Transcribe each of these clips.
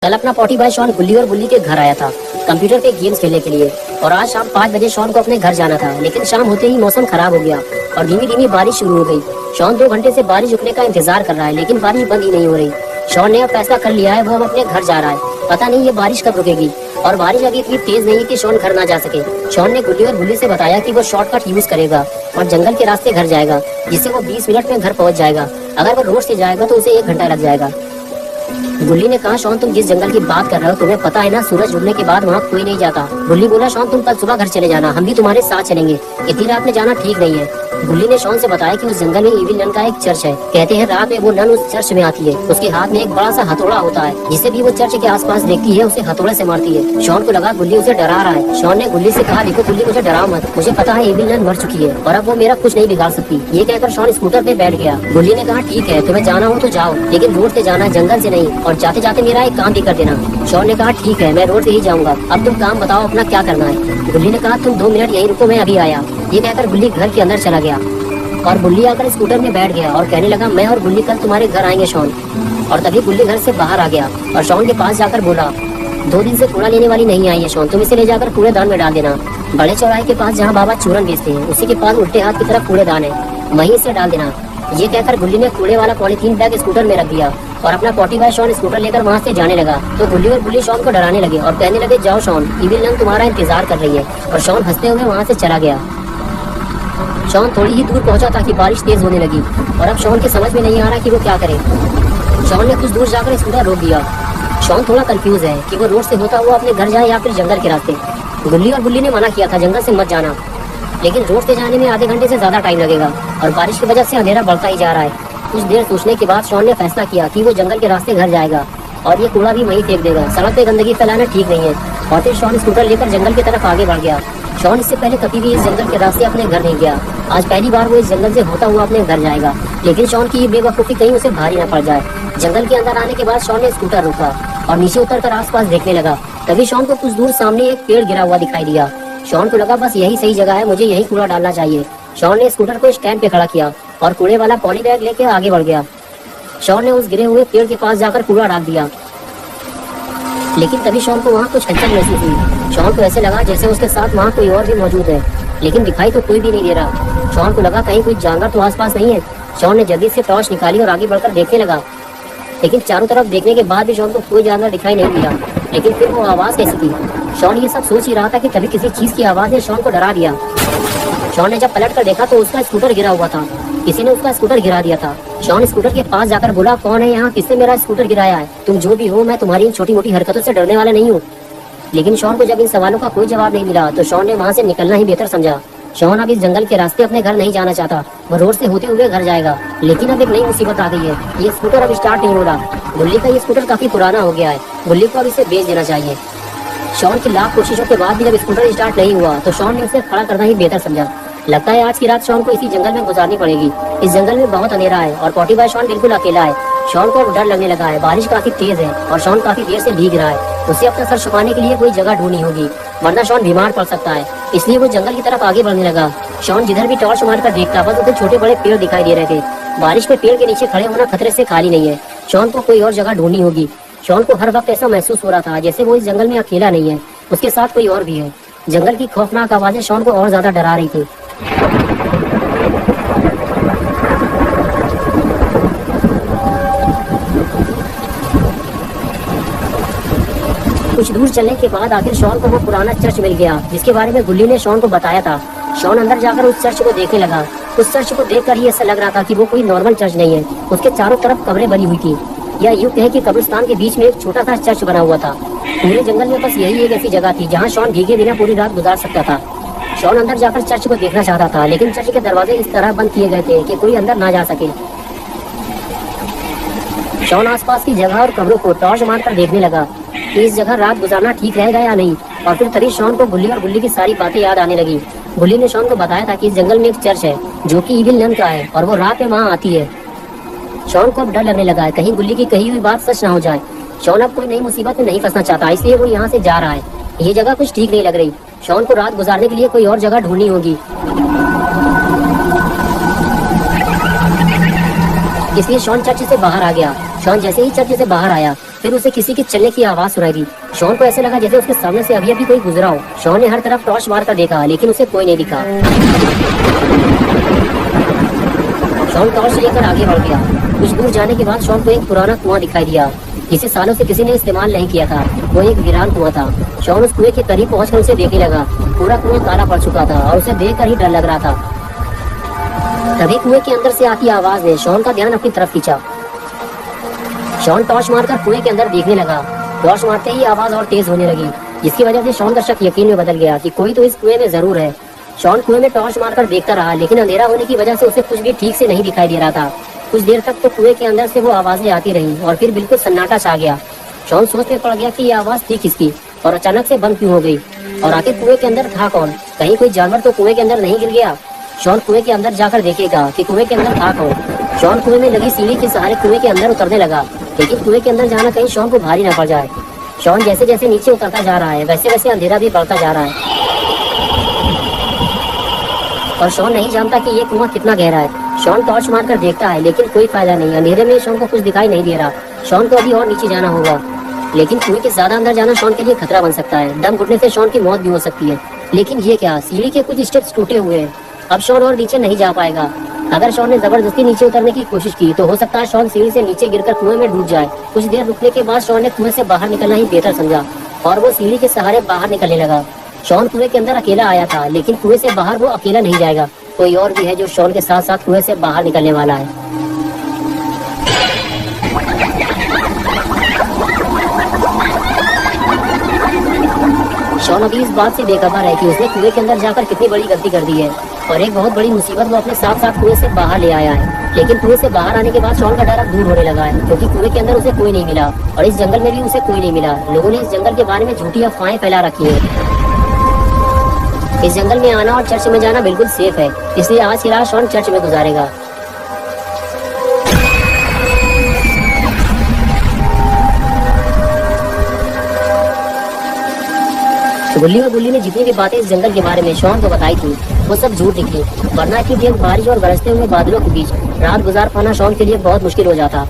कल अपना पॉटी भाई शॉन गुल्ली और बुल्ली के घर आया था कंप्यूटर पे गेम्स खेलने के लिए। और आज शाम 5 बजे शॉन को अपने घर जाना था, लेकिन शाम होते ही मौसम खराब हो गया और धीमी धीमी बारिश शुरू हो गई। शॉन 2 घंटे से बारिश रुकने का इंतजार कर रहा है, लेकिन बारिश बंद ही नहीं हो रही। शॉन ने अब फैसला कर लिया है, वो अब अपने घर जा रहा है। पता नहीं ये बारिश कब रुकेगी, और बारिश अभी इतनी तेज नहीं है कि शॉन घर ना जा सके। शॉन ने गुल्ली और बुल्ली से बताया कि वो शॉर्टकट यूज करेगा और जंगल के रास्ते घर जाएगा, जिससे वो 20 मिनट में घर पहुंच जाएगा। अगर वो रोड से जाएगा तो उसे 1 घंटा लग जाएगा। बुल्ली ने कहा, शॉन तुम जिस जंगल की बात कर रहे हो, तुम्हें पता है ना, सूरज डूबने के बाद वहाँ कोई नहीं जाता। बुल्ली बोला, शॉन तुम कल सुबह घर चले जाना, हम भी तुम्हारे साथ चलेंगे। इतनी रात में जाना ठीक नहीं है। बुल्ली ने शॉन से बताया कि उस जंगल में ईविल नन का एक चर्च है। कहते हैं रात में वो नन उस चर्च में आती है, उसके हाथ में एक बड़ा सा हथौड़ा होता है, जिसे भी वो चर्च के आसपास देखती है उसे हथौड़े से मारती है। शॉन को लगा गुल्ली उसे डरा रहा है। शॉन ने गुल्ली से कहा, देखो गुल्ली, मुझे डराओ मत, मुझे पता है ईविल नन मर चुकी है और अब वो मेरा कुछ नहीं बिगाड़ सकती। ये कहकर शॉन स्कूटर पे बैठ गया। गुल्ली ने कहा, ठीक है, तुम्हें जाना हो तो जाओ, लेकिन रोड से जाना, जंगल से नहीं, और जाते जाते मेरा एक काम भी कर देना। शॉन ने कहा, ठीक है, मैं रोड से ही जाऊंगा, अब तुम काम बताओ अपना क्या करना है। गुल्ली ने कहा, तुम 2 मिनट यहीं रुको, मैं अभी आया। ये कहकर गुल्ली घर के अंदर चला गया और बुल्ली आकर स्कूटर में बैठ गया और कहने लगा, मैं और बुल्ली कल तुम्हारे घर आएंगे शॉन। और तभी बुल्ली घर से बाहर आ गया और शॉन के पास जाकर बोला, 2 दिन से कूड़ा लेने वाली नहीं आई है शॉन, तुम इसे ले जाकर कूड़ेदान में डाल देना। बड़े चौराहे के पास जहाँ बाबा चूरन बेचते हैं, उसी के पास उल्टे हाथ की तरफ कूड़ेदान है, वहीं से डाल देना। ये कहकर गुल्ली ने कूड़े वाला पॉलीथीन बैग स्कूटर में रख दिया और अपना पॉटी भाई शॉन स्कूटर लेकर वहाँ से जाने लगा। तो गुल्ली और बुल्ली शॉन को डराने लगे और कहने लगे, जाओ शॉन, ईविल नन तुम्हारा इंतजार कर रही है। और शॉन हंसते हुए वहाँ से चला गया। शॉन थोड़ी ही दूर पहुंचा था कि बारिश तेज होने लगी और अब शॉन के समझ में नहीं आ रहा कि वो क्या करे। शॉन ने कुछ दूर जाकर स्कूटर रोक दिया। शॉन थोड़ा कंफ्यूज है कि वो रोड से होता हुआ अपने घर जाए या फिर जंगल के रास्ते। गुल्ली और बुल्ली ने मना किया था जंगल से मत जाना, लेकिन रोड से जाने में आधे घंटे से ज्यादा टाइम लगेगा और बारिश की वजह से अंधेरा बढ़ता ही जा रहा है। कुछ देर सोचने के बाद शॉन ने फैसला किया कि वो जंगल के रास्ते घर जाएगा और ये कूड़ा भी वहीं फेंक देगा। सड़क पे गंदगी फैलाना ठीक नहीं है। और फिर शॉन स्कूटर लेकर जंगल की तरफ आगे बढ़ गया। शॉन इससे पहले कभी भी इस जंगल के रास्ते अपने घर नहीं गया। आज पहली बार वो इस जंगल से होता हुआ अपने घर जाएगा, लेकिन शॉन की ये बेवकूफी कहीं उसे भारी न पड़ जाए। जंगल के अंदर आने के बाद शॉन ने स्कूटर रोका और नीचे उतरकर आसपास देखने लगा। तभी शॉन को कुछ दूर सामने एक पेड़ गिरा हुआ दिखाई दिया। शॉन को लगा, बस यही सही जगह है, मुझे यही कूड़ा डालना चाहिए। शॉन ने स्कूटर को स्टैंड पे खड़ा किया और कूड़े वाला पॉली बैग लेके आगे बढ़ गया। शॉन ने उस गिरे हुए पेड़ के पास जाकर कूड़ा डाल दिया, लेकिन तभी शॉन को वहाँ कुछ हलचल महसूस हुई। शॉन को ऐसे लगा जैसे उसके साथ वहाँ कोई और भी मौजूद है, लेकिन दिखाई तो कोई भी नहीं दे रहा। शॉन को लगा कहीं कोई जानवर तो आसपास नहीं है। शॉन ने जल्दी से टॉर्च निकाली और आगे बढ़कर देखने लगा, लेकिन चारों तरफ देखने के बाद भी शॉन को कोई जानवर दिखाई नहीं दिया। लेकिन फिर वो आवाज कैसी थी? शॉन ये सब सोच ही रहा था कि तभी किसी चीज की आवाज ने शॉन को डरा दिया। शॉन ने जब पलट कर देखा तो उसका स्कूटर गिरा हुआ था, किसी ने उसका स्कूटर गिरा दिया था। शॉन स्कूटर के पास जाकर बोला, कौन है यहाँ, किसने मेरा स्कूटर गिराया है? तुम जो भी हो, मैं तुम्हारी इन छोटी मोटी हरकतों से डरने वाला नहीं हूँ। लेकिन शॉन को जब इन सवालों का कोई जवाब नहीं मिला तो शॉन ने वहाँ से निकलना ही बेहतर समझा। शॉन अब इस जंगल के रास्ते अपने घर नहीं जाना चाहता, वो रोड से होते हुए घर जाएगा। लेकिन अब एक नई मुसीबत आ गई है, ये स्कूटर अब स्टार्ट नहीं हो रहा। गुल्ली का ये स्कूटर काफी पुराना हो गया है, गुल्ली को अब इसे बेच देना चाहिए। शॉन की लाख कोशिशों के बाद भी जब स्कूटर स्टार्ट नहीं हुआ तो शॉन ने उसे खड़ा करना ही बेहतर समझा। लगता है आज की रात शॉन को इसी जंगल में गुजारनी पड़ेगी। इस जंगल में बहुत अंधेरा है और पॉटी भाई शॉन बिल्कुल अकेला है। शॉन को डर लगने लगा है, बारिश काफी तेज है और शॉन काफी देर से भीग रहा है। उसे अपना सर छुपाने के लिए कोई जगह ढूंढनी होगी, वरना शॉन बीमार पड़ सकता है। इसलिए वो जंगल की तरफ आगे बढ़ने लगा। शॉन जिधर भी टॉर्च मारकर देखता बस उसे छोटे बड़े पेड़ दिखाई दे रहे थे। बारिश में पेड़ के नीचे खड़े होना खतरे से खाली नहीं है। शॉन को कोई और जगह ढूंढनी होगी। शॉन को हर वक्त ऐसा महसूस हो रहा था जैसे वो इस जंगल में अकेला नहीं है, उसके साथ कोई और भी है। जंगल की खौफनाक आवाजें शॉन को और ज्यादा डरा रही थी। कुछ दूर चलने के बाद आखिर शॉन को वो पुराना चर्च मिल गया जिसके बारे में गुल्ली ने शॉन को बताया था। शॉन अंदर जाकर उस चर्च को देखने लगा। उस चर्च को देखकर ही ऐसा लग रहा था कि वो कोई नॉर्मल चर्च नहीं है। उसके चारों तरफ कब्रें बनी हुई थी, या यूं कहें कि कब्रिस्तान के बीच में एक छोटा सा चर्च बना हुआ था। पूरे जंगल में बस यही एक ऐसी जगह थी जहाँ शॉन भीगे बिना पूरी रात गुजार सकता था। शॉन अंदर जाकर चर्च को देखना चाहता था, लेकिन चर्च के दरवाजे इस तरह बंद किए गए थे कि कोई अंदर ना जा सके। शॉन आसपास की जगह और कब्रों को टॉर्च मारकर देखने लगा कि इस जगह रात गुजारना ठीक रहेगा या नहीं। और फिर तभी शॉन को गुल्ली और बुल्ली की सारी बातें याद आने लगी। गुल्ली ने शॉन को बताया था कि इस जंगल में एक चर्च है जो कि ईविल नन का है और वो रात में वहाँ आती है। शॉन को अब डर लगने लगा है कहीं गुल्ली की कही हुई बात सच ना हो जाए। शॉन अब कोई नई मुसीबत में नहीं फंसना चाहता, इसलिए वो यहाँ से जा रहा है। ये जगह कुछ ठीक नहीं लग रही। शॉन को रात गुजारने के लिए कोई और जगह ढूंढनी होगी, इसलिए शॉन चर्च से बाहर आ गया। शॉन जैसे ही चर्च से बाहर आया फिर उसे किसी के चलने की आवाज सुनाई दी। शॉन को ऐसे लगा जैसे उसके सामने से अभी अभी कोई गुजरा हो। शॉन ने हर तरफ टॉर्च मारकर देखा, लेकिन उसे कोई नहीं दिखा। शॉन टॉर्च लेकर आगे बढ़ गया। कुछ दूर जाने के बाद शॉन को एक पुराना कुआं दिखाई दिया, जिसे सालों से किसी ने इस्तेमाल नहीं किया था। वो एक वीरान कुआं था। शॉन उस कुएं के करीब पहुंचकर उसे देखने लगा। पूरा कुआं काला पड़ चुका था और उसे देखकर ही डर लग रहा था। तभी कुएं के अंदर से आती आवाज ने शॉन का ध्यान अपनी तरफ खींचा। शॉन टॉर्च मारकर कुएं के अंदर देखने लगा। टॉर्च मारते ही आवाज और तेज होने लगी, जिसकी वजह से शॉन का शक यकीन में बदल गया कि कोई तो इस कुएं में जरूर है। शॉन कुएं में टॉर्च मारकर देखता रहा, लेकिन अंधेरा होने की वजह से उसे कुछ भी ठीक से नहीं दिखाई दे रहा था। कुछ देर तक तो कुएं के अंदर से वो आवाजें आती रही और फिर बिल्कुल सन्नाटा छा गया। शॉन सोच में पड़ गया कि ये आवाज थी किसकी और अचानक से बंद क्यों हो गई, और आखिर कुएं के अंदर था कौन? कहीं कोई जानवर तो कुएं के अंदर नहीं गिर गया? शॉन कुएं के अंदर जाकर देखेगा कि कुएं के अंदर था कौन। शॉन कुएं में लगी सीढ़ी के सहारे कुएं के अंदर उतरने लगा, लेकिन कुएं के अंदर जाना कहीं शॉन को भारी न पड़ जाए। शॉन जैसे जैसे नीचे उतरता जा रहा है, वैसे वैसे अंधेरा भी बढ़ता जा रहा है, और शॉन नहीं जानता कि ये कुआं कितना गहरा है। शॉन टॉर्च मारकर देखता है, लेकिन कोई फायदा नहीं। अंधेरे में शॉन को कुछ दिखाई नहीं दे रहा। शॉन को अभी और नीचे जाना होगा, लेकिन कुएं के ज्यादा अंदर जाना शॉन के लिए खतरा बन सकता है। दम घुटने से शॉन की मौत भी हो सकती है। लेकिन ये क्या, सीढ़ी के कुछ स्टेप्स टूटे हुए हैं। अब शॉन और नीचे नहीं जा पाएगा। अगर शॉन ने जबरदस्ती नीचे उतरने की कोशिश की तो हो सकता है शॉन सीढ़ी से नीचे गिरकर कुएं में डूब जाए। कुछ देर रुकने के बाद शॉन ने कुएं से बाहर निकलना ही बेहतर समझा और वो सीढ़ी के सहारे बाहर निकलने लगा। शॉन कुएं के अंदर अकेला आया था, लेकिन कुएं से बाहर वो अकेला नहीं जाएगा। कोई और भी है जो शॉन के साथ साथ कुएं से बाहर निकलने वाला है। शॉन अभी इस बात से बेखबर है कि उसने कुएं के अंदर जाकर कितनी बड़ी गलती कर दी है, और एक बहुत बड़ी मुसीबत वो अपने साथ साथ कुएं से बाहर ले आया है। लेकिन कुएं से बाहर आने के बाद शॉन का डर अब दूर होने लगा है, क्योंकि कुएं के अंदर उसे कोई नहीं मिला और इस जंगल में भी उसे कोई नहीं मिला। लोगों ने इस जंगल के बारे में झूठी अफवाहें फैला रखी है। इस जंगल में आना और चर्च में जाना बिल्कुल सेफ है, इसलिए आज की रात शॉन चर्च में गुजारेगा। गुल्ली और गुल्ली ने जितनी भी बातें इस जंगल के बारे में शॉन को बताई थी, वो सब झूठ निकली। वरना की दिन बारिश और बरसते हुए बादलों के बीच रात गुजार पाना शॉन के लिए बहुत मुश्किल हो जाता।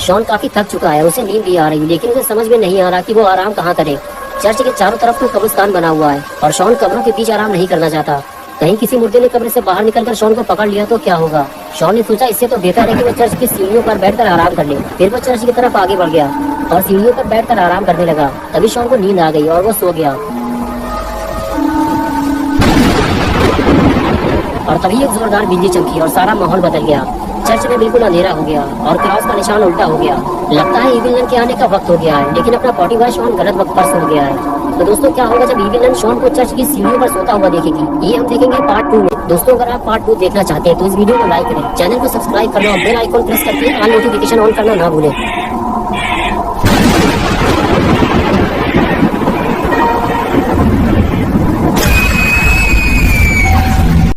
शॉन काफी थक चुका है, उसे नींद भी आ रही, लेकिन उसे समझ में नहीं आ रहा कि वो आराम कहाँ करे। चर्च के चारों तरफ तो कब्रिस्तान बना हुआ है और शॉन कब्रों के बीच आराम नहीं करना चाहता। कहीं किसी मुर्दे ने कब्र से बाहर निकलकर शॉन को पकड़ लिया तो क्या होगा? शॉन ने सोचा इससे तो बेहतर है कि वो चर्च की सीढ़ियों पर बैठकर आराम कर ले। फिर वो चर्च की तरफ आगे बढ़ गया और सीढ़ियों पर बैठकर आराम करने लगा। तभी शॉन को नींद आ गई और वो सो गया। और तभी एक जोरदार बिजली चमकी और सारा माहौल बदल गया। चर्च में बिल्कुल अंधेरा हो गया और क्रॉस का निशान उल्टा हो गया। लगता है इविल के आने का वक्त हो गया है, लेकिन अपना पॉटी बॉय शॉन गलत वक्त पर सो गया है। तो दोस्तों क्या होगा जब इविल शॉन को चर्च की सीढ़ियों पर सोता हुआ देखेगी, ये हम देखेंगे पार्ट 2 में। दोस्तों अगर आप पार्ट 2 देखना चाहते हैं तो इस वीडियो को लाइक करें, चैनल को सब्सक्राइब करना और बेल आइकन प्रेस करके ऑल नोटिफिकेशन ऑन करना ना भूलें।